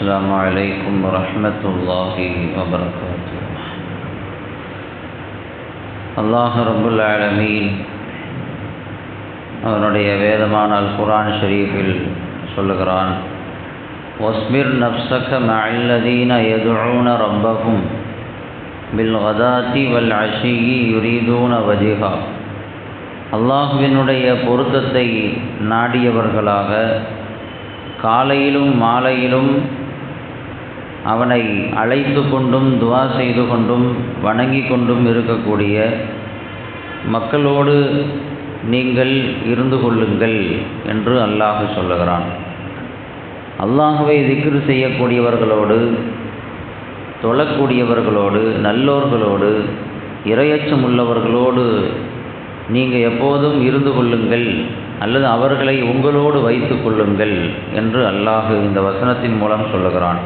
السلام عليكم ورحمة الله وبركاته. அல்லாஹ் ரப்புல் ஆலமீன் அவனுடைய வேதமான அல் குர்ஆன் ஷரீஃபில் சொல்லுகிறான், வஸ்பிர் நஃப்ஸக மஅல்லதீன யதுஊன ரப்பஹும் பில்கதாத்தி வல் அஷிய்யி யுரீதூன வஜ்ஹா. அல்லாஹ்வினுடைய பொருத்தத்தை நாடியவர்களாக காலையிலும் மாலையிலும் அவனை அழைத்து கொண்டும் துஆ செய்து கொண்டும் வணங்கி கொண்டும் இருக்கக்கூடிய மக்களோடு நீங்கள் இருந்து கொள்ளுங்கள் என்று அல்லாஹ் சொல்லுகிறான். அல்லாஹ்வை திக்ர் செய்யக்கூடியவர்களோடு, தொழக்கூடியவர்களோடு, நல்லோர்களோடு, இறையச்சம் உள்ளவர்களோடு நீங்கள் எப்போதும் இருந்து கொள்ளுங்கள் அல்லது அவர்களை உங்களோடு வைத்து கொள்ளுங்கள் என்று அல்லாஹ் இந்த வசனத்தின் மூலம் சொல்லுகிறான்.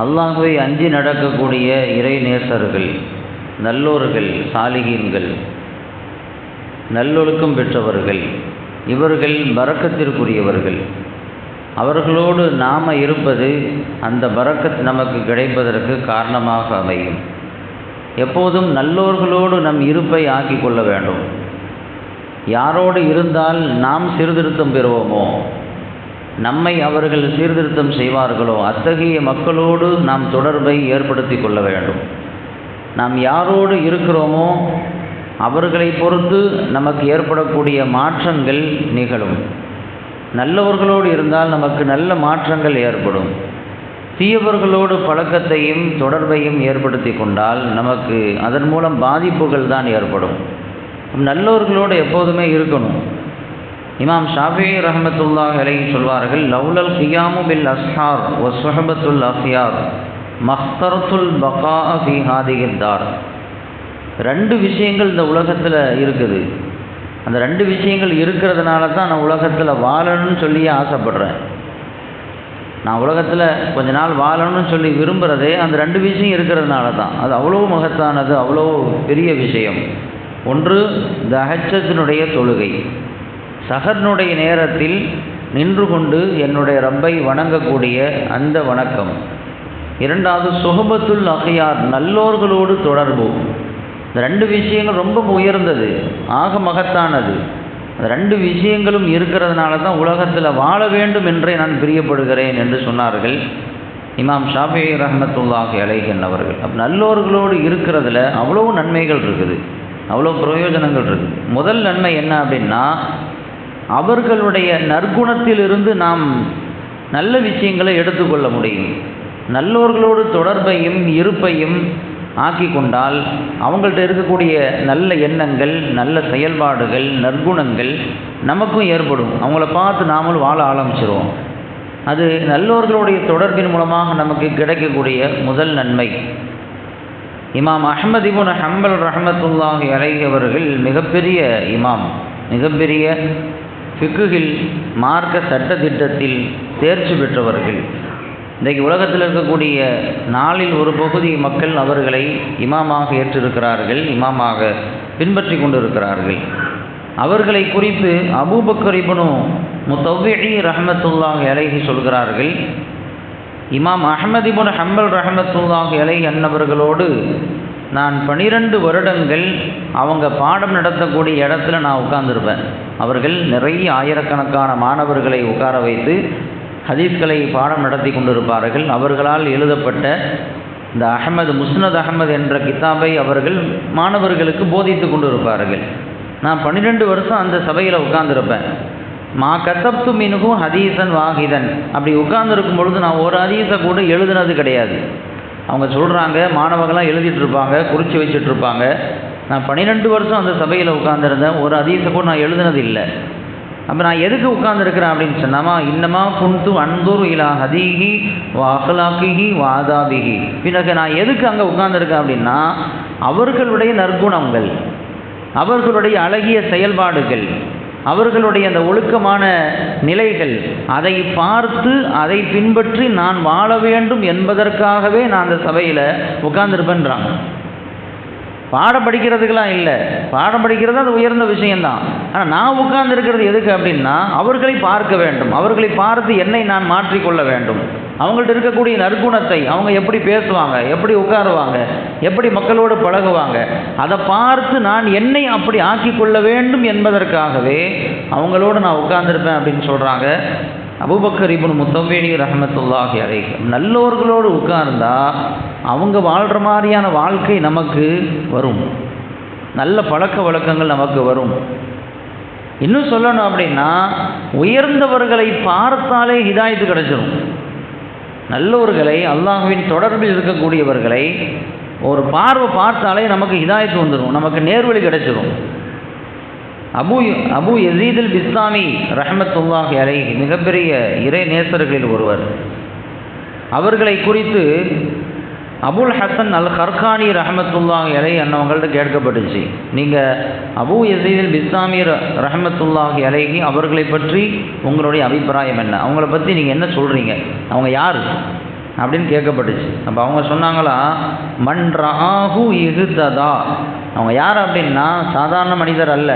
அல்லாஹ்வை அஞ்சி நடக்கக்கூடிய இறை நேசர்கள், நல்லோர்கள், சாலிகீன்கள், நல்லொழுக்கம் பெற்றவர்கள், இவர்கள் பரக்கத்திற்குரியவர்கள். அவர்களோடு நாம் இருப்பது அந்த பரக்கத் நமக்கு கிடைப்பதற்கு காரணமாக அமையும். எப்போதும் நல்லோர்களோடு நம் இருப்பை ஆக்கி கொள்ள வேண்டும். யாரோடு இருந்தால் நாம் சீர்திருத்தம் பெறுவோமோ, நம்மை அவர்கள் சீர்திருத்தம் செய்வார்களோ அத்தகைய மக்களோடு நாம் தொடர்பை ஏற்படுத்தி கொள்ள வேண்டும். நாம் யாரோடு இருக்கிறோமோ அவர்களை பொறுத்து நமக்கு ஏற்படக்கூடிய மாற்றங்கள் நிகழும். நல்லவர்களோடு இருந்தால் நமக்கு நல்ல மாற்றங்கள் ஏற்படும். தீயவர்களோடு பழக்கத்தையும் தொடர்பையும் ஏற்படுத்தி கொண்டால் நமக்கு அதன் மூலம் பாதிப்புகள் தான் ஏற்படும். நல்லவர்களோடு எப்போதுமே இருக்கணும். இமாம் ஷாஃபிஈ ரஹ்மத்துல்லாஹி அலைஹி சொல்வார்கள், லவ்லல் கியாமு பில் அஸ்ஹார் வ சுஹபத்துல் அஃபியார் மஹ்தரத்துல் பகாஅ ஃபீ ஹாதிஹி தார். ரெண்டு விஷயங்கள் இந்த உலகத்தில் இருக்குது. அந்த ரெண்டு விஷயங்கள் இருக்கிறதுனால தான் நான் உலகத்தில் வாழணும்னு சொல்லி ஆசைப்படுறேன். நான் உலகத்தில் கொஞ்ச நாள் வாழணும்னு சொல்லி விரும்புகிறதே அந்த ரெண்டு விஷயம் இருக்கிறதுனால தான். அது அவ்வளோ மகத்தானது, அவ்வளோ பெரிய விஷயம். ஒன்று தஹஜ்ஜத்தினுடைய தொழுகை, சஹர்னுடைய நேரத்தில் நின்று கொண்டு என்னுடைய ரப்பை வணங்கக்கூடிய அந்த வணக்கம். இரண்டாவது சுஹபத்துல் அஹ்யார், நல்லோர்களோடு தொடர்பு. இந்த ரெண்டு விஷயங்கள் ரொம்ப உயர்ந்தது, ஆக மகத்தானது. அந்த ரெண்டு விஷயங்களும் இருக்கிறதுனால தான் உலகத்தில் வாழ வேண்டும் என்றே நான் பிரியப்படுகிறேன் என்று சொன்னார்கள் இமாம் ஷாஃபிஈ ரஹ்மத்துல்லாஹி அலைஹி அவர்கள். நல்லோர்களோடு இருக்கிறதுல அவ்வளோ நன்மைகள் இருக்குது, அவ்வளோ பிரயோஜனங்கள் இருக்குது. முதல் நன்மை என்ன அப்படின்னா, அவர்களுடைய நற்குணத்திலிருந்து நாம் நல்ல விஷயங்களை எடுத்துக்கொள்ள முடியும். நல்லோர்களோடு தொடர்பையும் இருப்பையும் ஆக்கி கொண்டால் அவங்கள்ட்ட இருக்கக்கூடிய நல்ல எண்ணங்கள், நல்ல செயல்பாடுகள், நற்குணங்கள் நமக்கும் ஏற்படும். அவங்கள பார்த்து நாமளும் வாழ ஆரம்பிச்சிருவோம். அது நல்லோர்களுடைய தொடர்பின் மூலமாக நமக்கு கிடைக்கக்கூடிய முதல் நன்மை. இமாம் அஹ்மத் இப்னு ஹம்பல் ரஹ்மத்துல்லாஹி அலைஹி அவர்கள் மிகப்பெரிய இமாம், மிகப்பெரிய ஃபிக்ஹில் மார்க்க சட்டத்திட்டத்தில் தேர்ச்சி பெற்றவர்கள். இன்றைக்கு உலகத்தில் இருக்கக்கூடிய நாளில் ஒரு பகுதி மக்கள் அவர்களை இமாமாக ஏற்றிருக்கிறார்கள், இமாமாக பின்பற்றி கொண்டிருக்கிறார்கள். அவர்களை குறித்து அபூபக்கர் இப்னு முத்தவ்விஇ ரஹ்மத்துல்லாஹி அலைஹி சொல்கிறார்கள், இமாம் அஹ்மத் இப்னு ஹம்பல் ரஹ்மத்துல்லாஹி அலைஹி அன்னவர்களோடு நான் 12 வருடங்கள் அவங்க பாடம் நடத்தக்கூடிய இடத்துல நான் உட்கார்ந்துருப்பேன். அவர்கள் நிறைய ஆயிரக்கணக்கான மாணவர்களை உட்கார வைத்து ஹதீஸ்களை பாடம் நடத்தி கொண்டிருப்பார்கள். அவர்களால் எழுதப்பட்ட இந்த முஸ்னத் அஹ்மத் என்ற கிதாபை அவர்கள் மாணவர்களுக்கு போதித்து கொண்டிருப்பார்கள். நான் 12 வருஷம் அந்த சபையில் உட்கார்ந்துருப்பேன். மா கசப்து மின்ஹு ஹதீசன் வாஹிதன். அப்படி உட்கார்ந்துருக்கும் பொழுது நான் ஒரு ஹதீஸை கூட எழுதுனது கிடையாது. அவங்க சொல்கிறாங்க, மாணவர்களாம் எழுதிட்டுருப்பாங்க, குறித்து வச்சுட்ருப்பாங்க. நான் 12 வருஷம் அந்த சபையில் உட்கார்ந்துருந்தேன், ஒரு ஹதீஸை கூட நான் எழுதுனது இல்லை. அப்போ நான் எதுக்கு உட்கார்ந்துருக்கிறேன் அப்படின்னு சொன்னாமா, இன்னமா குந்து அன்துர் இலா ஹதீஹி வா அஹ்லாகிஹி வா ஆதாபிஹி. பிறகு நான் எதுக்கு அங்கே உட்கார்ந்துருக்கேன் அப்படின்னா, அவர்களுடைய நற்குணங்கள், அவர்களுடைய அழகிய செயல்பாடுகள், அவர்களுடைய அந்த ஒழுக்கமான நிலைகள், அதை பார்த்து அதை பின்பற்றி நான் வாழ வேண்டும் என்பதற்காகவே நான் அந்த சபையில் உட்கார்ந்துருப்பேன்றாங்க. பாடம் படிக்கிறதுக்கெல்லாம் இல்லை, பாடம் படிக்கிறது அது உயர்ந்த விஷயந்தான். ஆனால் நான் உட்கார்ந்து இருக்கிறது எதுக்கு அப்படின்னா அவர்களை பார்க்க வேண்டும், அவர்களை பார்த்து என்னை நான் மாற்றிக்கொள்ள வேண்டும். அவங்கள்ட்ட இருக்கக்கூடிய நற்குணத்தை, அவங்க எப்படி பேசுவாங்க, எப்படி உட்காருவாங்க, எப்படி மக்களோடு பழகுவாங்க, அதை பார்த்து நான் என்னை அப்படி ஆக்கிக்கொள்ள வேண்டும் என்பதற்காகவே அவங்களோடு நான் உட்கார்ந்துருப்பேன் அப்படின்னு சொல்கிறாங்க அபூபக்கர் இப்னு முத்தவ்வினி ரஹ்மத்துல்லாஹி அலைஹி. நல்லோர்களோடு உட்கார்ந்தா அவங்க வாழ்கிற மாதிரியான வாழ்க்கை நமக்கு வரும், நல்ல பழக்க வழக்கங்கள் நமக்கு வரும். இன்னும் சொல்லணும் அப்படின்னா உயர்ந்தவர்களை பார்த்தாலே ஹிதாயத்து கிடைச்சிடும். நல்லவர்களை, அல்லாஹ்வின் தொடர்பில் இருக்கக்கூடியவர்களை ஒரு பார்வை பார்த்தாலே நமக்கு ஹிதாயத்து வந்துடும், நமக்கு நேர்வழி கிடைச்சிடும். அபு யஸீத் அல் பிஸ்தாமி ரஹ்மத்துல்லாஹி அலைஹி மிகப்பெரிய இறை நேசர்களில் ஒருவர். அவர்களை குறித்து அபுல் ஹசன் அல் கர்கானி ரஹ்மத்துல்லாஹி அலைஹி அன்னவங்கள்ட்ட கேட்கப்பட்டுச்சு, நீங்கள் அபு யஸீத் அல் பிஸ்தாமி ரஹ்மத்துல்லாஹி அலைஹி அவர்களை பற்றி உங்களுடைய அபிப்பிராயம் என்ன, அவங்கள பற்றி நீங்கள் என்ன சொல்கிறீங்க, அவங்க யார் அப்படின்னு கேட்கப்பட்டுச்சு. அப்போ அவங்க சொன்னாங்களா, மன் ரஆஹு இஹ்ததா. அவங்க யார் அப்படின்னா சாதாரண மனிதர் அல்ல,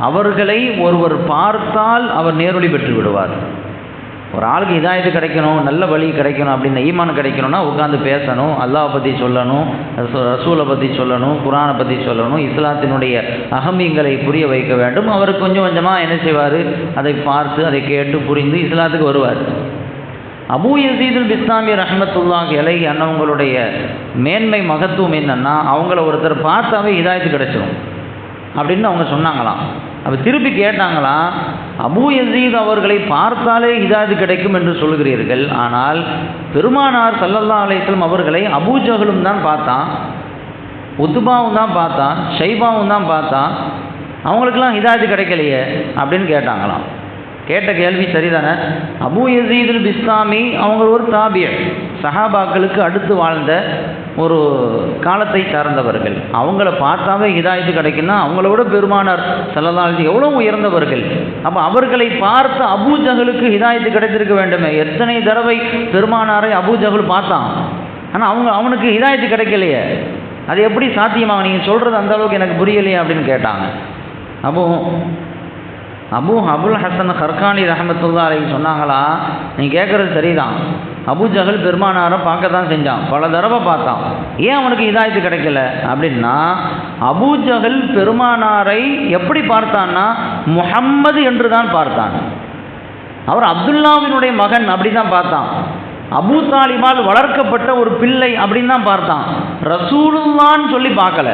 அவர்களை ஒருவர் பார்த்தால் அவர் நேர்வழி பெற்று விடுவார். ஒரு ஆளுக்கு ஹிதாயத்து கிடைக்கணும், நல்ல வழி கிடைக்கணும் அப்படின்னு, ஈமான் கிடைக்கணும்னா உட்காந்து பேசணும், அல்லாஹ் பற்றி சொல்லணும், ரசூலை பற்றி சொல்லணும், குர்ஆனை பற்றி சொல்லணும், இஸ்லாத்தினுடைய அகமீங்களை புரிய வைக்க வேண்டும். அவர் கொஞ்சம் கொஞ்சமாக என்ன செய்வார், அதை பார்த்து அதை கேட்டு புரிந்து இஸ்லாத்துக்கு வருவார். அபு யஸீத் அல் பிஸ்தாமி ரஹ்மத்துல்லாஹி அலைஹி அன்னவங்களுடைய மேன்மை மகத்துவம் என்னன்னா, அவங்கள ஒருத்தர் பார்த்தாவே ஹிதாயத்து கிடைச்சிடும் அப்படின்னு அவங்க சொன்னாங்களாம். அப்போ திருப்பி கேட்டாங்களாம், அபு யஸீத் அவர்களை பார்த்தாலே ஹிதாயத்து கிடைக்கும் என்று சொல்கிறீர்கள், ஆனால் பெருமானார் ஸல்லல்லாஹு அலைஹி வஸல்லம் அவர்களை அபூ ஜஹலும் தான் பார்த்தான், உத்பாவும் தான் பார்த்தான், ஷைபாவும் தான் பார்த்தான், அவங்களுக்கெல்லாம் ஹிதாயத்து கிடைக்கலையே அப்படின்னு கேட்டாங்களாம். கேட்ட கேள்வி சரிதானே. அபு யஸீத் அல் பிஸ்தாமி அவங்க ஒரு தாபிய, சஹாபாக்களுக்கு அடுத்து வாழ்ந்த ஒரு காலத்தை சார்ந்தவர்கள். அவங்கள பார்த்தாவே ஹிதாயத்து கிடைக்குன்னா அவங்கள விட பெருமானார் ஸல்லல்லாஹு அலைஹி எவ்வளோ உயர்ந்தவர்கள். அப்போ அவர்களை பார்த்து அபூ ஜஹலுக்கு ஹிதாயத்து கிடைத்திருக்க வேண்டுமே. எத்தனை தடவை பெருமானாரை அபூ ஜஹல் பார்த்தான், ஆனால் அவனுக்கு ஹிதாயத்து கிடைக்கலையே, அது எப்படி சாத்தியமாக, நீங்கள் சொல்கிறது அந்த அளவுக்கு எனக்கு புரியலையே அப்படின்னு கேட்டாங்க. அபுல் ஹசன் கர்கானி ரஹ்மத்துல்லாஹி அலைஹி சொன்னாங்களா, நீங்கள் கேட்குறது சரிதான், அபூ ஜஹல் பெருமானாரை பார்க்க தான் செஞ்சான், பல தடவை பார்த்தான், ஏன் அவனுக்கு ஹிதாயத்து கிடைக்கல அப்படின்னா, அபூ ஜஹல் பெருமானாரை எப்படி பார்த்தான்னா முஹம்மது என்று தான் பார்த்தான். அவர் அப்துல்லாவினுடைய மகன் அப்படி தான் பார்த்தான், அபூ தாலிபால் வளர்க்கப்பட்ட ஒரு பிள்ளை அப்படின்னு தான் பார்த்தான். ரசூலுல்லான்னு சொல்லி பார்க்கல.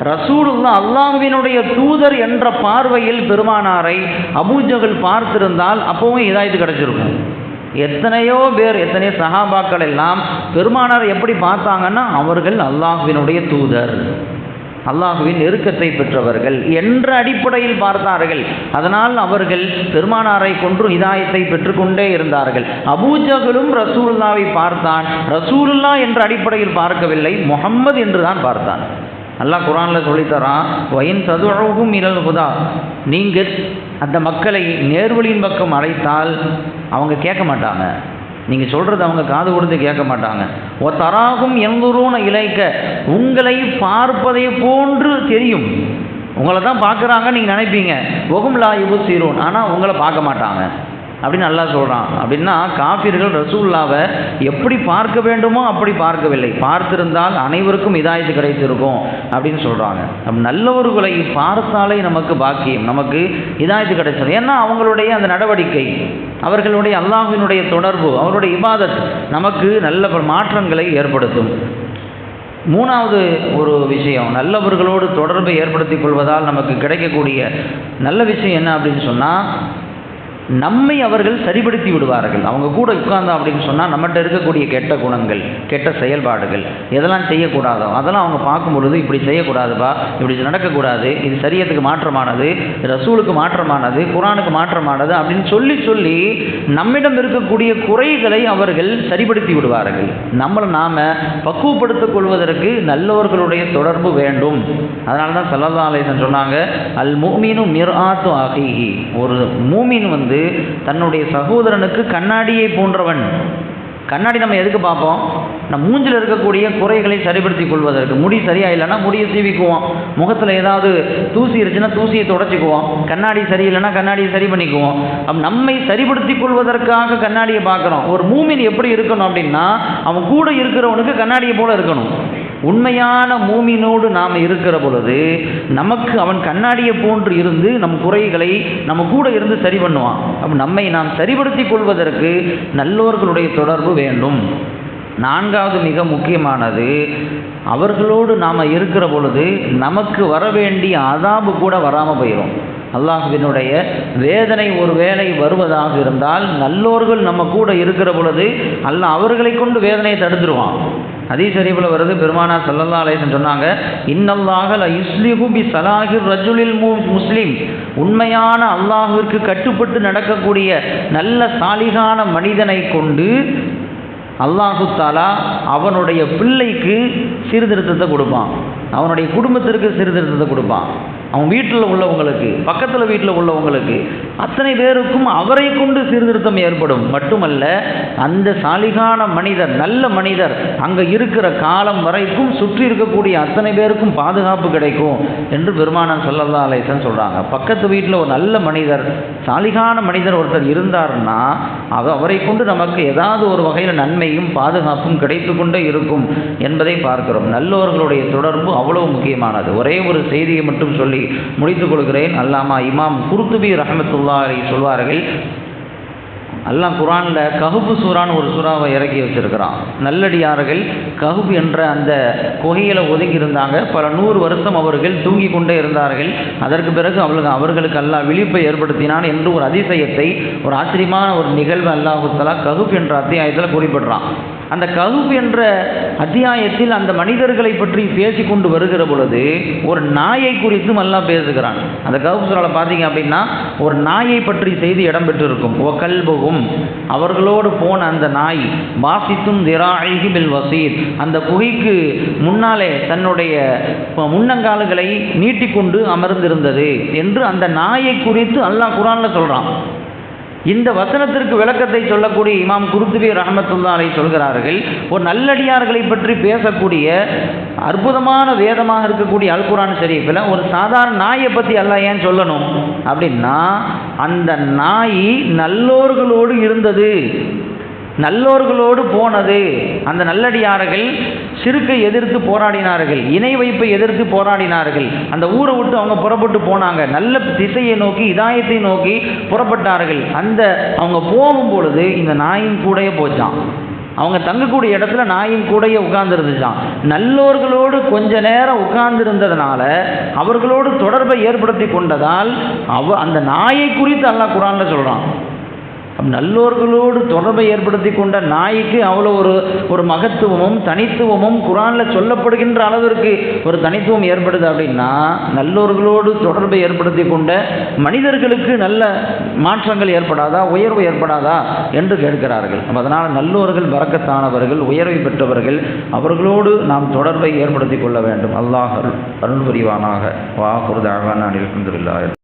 ரசூலுல்லாஹ் அல்லாஹ்வினுடைய தூதர் என்ற பார்வையில் பெருமானாரை அபூ ஜஹல் பார்த்திருந்தால் அப்போவும் ஹிதாயத்து கிடைச்சிருக்கும். எத்தனையோ பேர், எத்தனையோ சஹாபாக்கள் எல்லாம் பெருமானார் எப்படி பார்த்தாங்கன்னா அவர்கள் அல்லாஹ்வினுடைய தூதர், அல்லாஹ்வின் நெருக்கத்தை பெற்றவர்கள் என்ற அடிப்படையில் பார்த்தார்கள். அதனால் அவர்கள் பெருமானாரை கொன்று ஹிதாயத்தை பெற்றுக்கொண்டே இருந்தார்கள். அபூ ஜஹலும் ரசூலுல்லாவை பார்த்தான், ரசூலுல்லாஹ் என்ற அடிப்படையில் பார்க்கவில்லை, முஹம்மது என்று தான் பார்த்தான். அல்லாஹ் குர்ஆனில் சொல்லித்தரான், வயின் ததுஉஹும் இலல் ஹுதா, நீங்கள் அந்த மக்களை நேர்வழியின் பக்கம் அழைத்தால் அவங்க கேட்க மாட்டாங்க, நீங்கள் சொல்கிறது அவங்க காது கொடுத்து கேட்க மாட்டாங்க. ஓ தராகும் எங்குரூன இலைக்க, உங்களை பார்ப்பதை போன்று தெரியும், உங்களை தான் பார்க்குறாங்க நீங்கள் நினைப்பீங்க, ஒகும் லா யுபஸிரூன், ஆனால் உங்களை பார்க்க மாட்டாங்க அப்படின்னு அல்லாஹ் சொல்கிறான். அப்படின்னா காஃபிர்கள் ரசூலுல்லாவை எப்படி பார்க்க வேண்டுமோ அப்படி பார்க்கவில்லை, பார்த்திருந்தால் அனைவருக்கும் ஹிதாயத்து கிடைத்திருக்கும் அப்படின்னு சொல்கிறாங்க. நல்லவர்களை பார்த்தாலே நமக்கு பாக்கியம், நமக்கு ஹிதாயத்து கிடைச்சது. ஏன்னா அவங்களுடைய அந்த நடவடிக்கை, அவர்களுடைய அல்லாஹ்வினுடைய தொடர்பு, அவருடைய இபாதத் நமக்கு நல்ல மாற்றங்களை ஏற்படுத்தும். மூணாவது ஒரு விஷயம், நல்லவர்களோடு தொடர்பை ஏற்படுத்திக் கொள்வதால் நமக்கு கிடைக்கக்கூடிய நல்ல விஷயம் என்ன அப்படின்னு சொன்னால், நம்மை அவர்கள் சரிப்படுத்தி விடுவார்கள். அவங்க கூட உட்கார்ந்தோம் அப்படின்னு சொன்னால் நம்மகிட்ட இருக்கக்கூடிய கெட்ட குணங்கள், கெட்ட செயல்பாடுகள் எதெல்லாம் செய்யக்கூடாதோ அதெல்லாம் அவங்க பார்க்கும் பொழுது, இப்படி செய்யக்கூடாதுப்பா, இப்படி நடக்கக்கூடாது, இது சரியத்துக்கு மாற்றமானது, ரசூலுக்கு மாற்றமானது, குர்ஆனுக்கு மாற்றமானது அப்படின்னு சொல்லி சொல்லி நம்மிடம் இருக்கக்கூடிய குறைகளை அவர்கள் சரிப்படுத்தி விடுவார்கள். நம்மளை நாம் பக்குவப்படுத்திக் கொள்வதற்கு நல்லவர்களுடைய தொடர்பு வேண்டும். அதனால தான் ஸல்லல்லாஹு அலைஹி வஸல்லம் சொன்னாங்க, அல் முஃமினு மிர்ஆத்து அஹீஹி, ஒரு மூமின் தன்னுடைய சகோதரனுக்கு கண்ணாடியை போன்றவன். கண்ணாடி நம்ம எதுக்கு பார்ப்போம்? நம்ம மூஞ்சில் இருக்கக்கூடிய குறைகளை சரிப்படுத்தி கொள்வதற்கு. முடி சரியா இல்லைன்னா முடியை சீவிக்குவோம், முகத்தில் ஏதாவது தூசி இருந்துச்சுன்னா தூசியை தொடச்சிக்குவோம், கண்ணாடி சரியில்லைன்னா கண்ணாடியை சரி பண்ணிக்குவோம். நம்மை சரிப்படுத்தி கொள்வதற்காக கண்ணாடியை பார்க்குறோம். ஒரு மூமின் எப்படி இருக்கணும் அப்படின்னா, அவன் கூட இருக்கிறவனுக்கு கண்ணாடியை போல இருக்கணும். உண்மையான மூமினோடு நாம் இருக்கிற பொழுது நமக்கு அவன் கண்ணாடியை போன்று இருந்து நம் குறைகளை நம்ம கூட இருந்து சரி பண்ணுவான். நம்மை நாம் சரிப்படுத்தி கொள்வதற்கு நல்லோர்களுடைய தொடர்பு வேண்டும். நான்காவது மிக முக்கியமானது, அவர்களோடு நாம் இருக்கிற பொழுது நமக்கு வர வேண்டிய அதாபு கூட வராமல் போயிடும். அல்லாஹ்வினுடைய வேதனை ஒரு வேளை வருவதாக இருந்தால் நல்லோர்கள் நம்ம கூட இருக்கிற பொழுது அல்லாஹ் அவர்களை கொண்டு வேதனையை தடுத்துருவான். ஹதீஸ் ஷரீஃபில் வருது, பெருமானார் ஸல்லல்லாஹு அலைஹி வஸல்லம் சொன்னாங்க, இன்னல்லாஹ லா யுஸ்லிஹு பி ஸலாஹிர் ரஜுலில் முஸ்லிம். உண்மையான அல்லாஹ்விற்கு கட்டுப்பட்டு நடக்கக்கூடிய நல்ல சாலிகான மனிதனை கொண்டு அல்லாஹு தஆலா அவனுடைய பிள்ளைக்கு சீர்திருத்தத்தை கொடுப்பான், அவனுடைய குடும்பத்திற்கு சீர்திருத்தத்தை கொடுப்பான். அவன் வீட்டில் உள்ளவங்களுக்கு, பக்கத்தில் வீட்டில் உள்ளவங்களுக்கு, அத்தனை பேருக்கும் அவரை கொண்டு சீர்திருத்தம் ஏற்படும். மட்டுமல்ல, அந்த சாலிகான மனிதர், நல்ல மனிதர் அங்கே இருக்கிற காலம் வரைக்கும் சுற்றி இருக்கக்கூடிய அத்தனை பேருக்கும் பாதுகாப்பு கிடைக்கும் என்று பெருமானார் ஸல்லல்லாஹு அலைஹி வஸல்லம் சொல்கிறாங்க. பக்கத்து வீட்டில் ஒரு நல்ல மனிதர், சாலிகான மனிதர் ஒருத்தர் இருந்தார்னா அவரை கொண்டு நமக்கு ஏதாவது ஒரு வகையில் நன்மையும் பாதுகாப்பும் கிடைத்து கொண்டே இருக்கும் என்பதை பார்க்கிறோம். நல்லவர்களுடைய தொடர்பு அவ்வளவு முக்கியமானது. ஒரே ஒரு செய்தியை மட்டும் சொல்லி முடித்துக் கொள்கிறேன். அல்லாமா இமாம் குர்துபி ரஹ்மத்துல்லாஹி அலைஹி சொல்வார்கள், அல்லாஹ் குர்ஆன்ல கஹ்ஃப் சூரான்னு ஒரு சூறாவை இறக்கி வச்சிருக்கிறான். நல்லடியார்கள் கஹ்ஃப் என்ற அந்த குகையில் ஒதுங்கி இருந்தாங்க. பல 100 வருஷம் அவர்கள் தூங்கி கொண்டே இருந்தார்கள். அதற்கு பிறகு அவர்களுக்கு அல்லாஹ் விழிப்பை ஏற்படுத்தினான் என்று ஒரு அதிசயத்தை, ஒரு ஆச்சரியமான ஒரு நிகழ்வு அல்லாஹு தஆலா கஹ்ஃப் என்ற அத்தியாயத்தில் குறிப்பிடுறான். அந்த கஹ்ஃப் என்ற அத்தியாயத்தில் அந்த மனிதர்களை பற்றி பேசி கொண்டு வருகிற பொழுது ஒரு நாயை குறித்தும் அல்லாஹ் பேசுகிறான். அந்த கஹ்ஃப் சூரால பார்த்தீங்க அப்படின்னா ஒரு நாயை பற்றி செய்தி இடம்பெற்றிருக்கும். ஓ கல்புகும், அவர்களோடு போன அந்த நாய், பாசித்தும் திராஇஹி பில் வசீத், அந்த குகைக்கு முன்னாலே தன்னுடைய முன்னங்கால்களை நீட்டிக்கொண்டு அமர்ந்திருந்தது என்று அந்த நாயை குறித்து அல்லாஹ் குர்ஆன்ல சொல்கிறான். இந்த வசனத்திற்கு விளக்கத்தை சொல்லக்கூடிய இமாம் குர்துபி ரஹ்மத்துல்லாஹி அலைஹி சொல்கிறார்கள், ஒரு நல்லடியார்களை பற்றி பேசக்கூடிய அற்புதமான வேதமாக இருக்கக்கூடிய அல் குர்ஆன் ஷரீஃபில் ஒரு சாதாரண நாயை பற்றி அல்லாஹ் ஏன் சொல்லணும் அப்படின்னா, அந்த நாய் நல்லோர்களோடு இருந்தது, நல்லோர்களோடு போனது. அந்த நல்லடியார்கள் ஷிர்க்கை எதிர்த்து போராடினார்கள், இணை வைப்பை எதிர்த்து போராடினார்கள். அந்த ஊரை விட்டு அவங்க புறப்பட்டு போனாங்க, நல்ல திசையை நோக்கி, இதாயத்தை நோக்கி புறப்பட்டார்கள். அவங்க போகும் பொழுது இந்த நாயும் கூடயே போச்சான். அவங்க தங்கக்கூடிய இடத்துல நாயும் கூடயே உட்கார்ந்துருந்துச்சான். நல்லோர்களோடு கொஞ்ச நேரம் உட்கார்ந்துருந்ததுனால, அவர்களோடு தொடர்பை ஏற்படுத்தி கொண்டதால் அந்த நாயை குறித்து அல்லாஹ் குர்ஆன்ல சொல்கிறான். நல்லோர்களோடு தொடர்பை ஏற்படுத்தி கொண்ட நாய்க்கு அவ்வளோ ஒரு மகத்துவமும் தனித்துவமும் குர்ஆனில் சொல்லப்படுகின்ற அளவிற்கு ஒரு தனித்துவம் ஏற்படுது. அப்படின்னா நல்லோர்களோடு தொடர்பை ஏற்படுத்தி கொண்ட மனிதர்களுக்கு நல்ல மாற்றங்கள் ஏற்படாதா, உயர்வு ஏற்படாதா என்று கேட்கிறார்கள். அதனால் நல்லோர்கள் பரக்கத்தானவர்கள், உயர்வை பெற்றவர்கள், அவர்களோடு நாம் தொடர்பை ஏற்படுத்தி கொள்ள வேண்டும். அல்லாஹ் அருள் புரிவானாக. வா குருதாவான அல்ஹம்துலில்லாஹ்.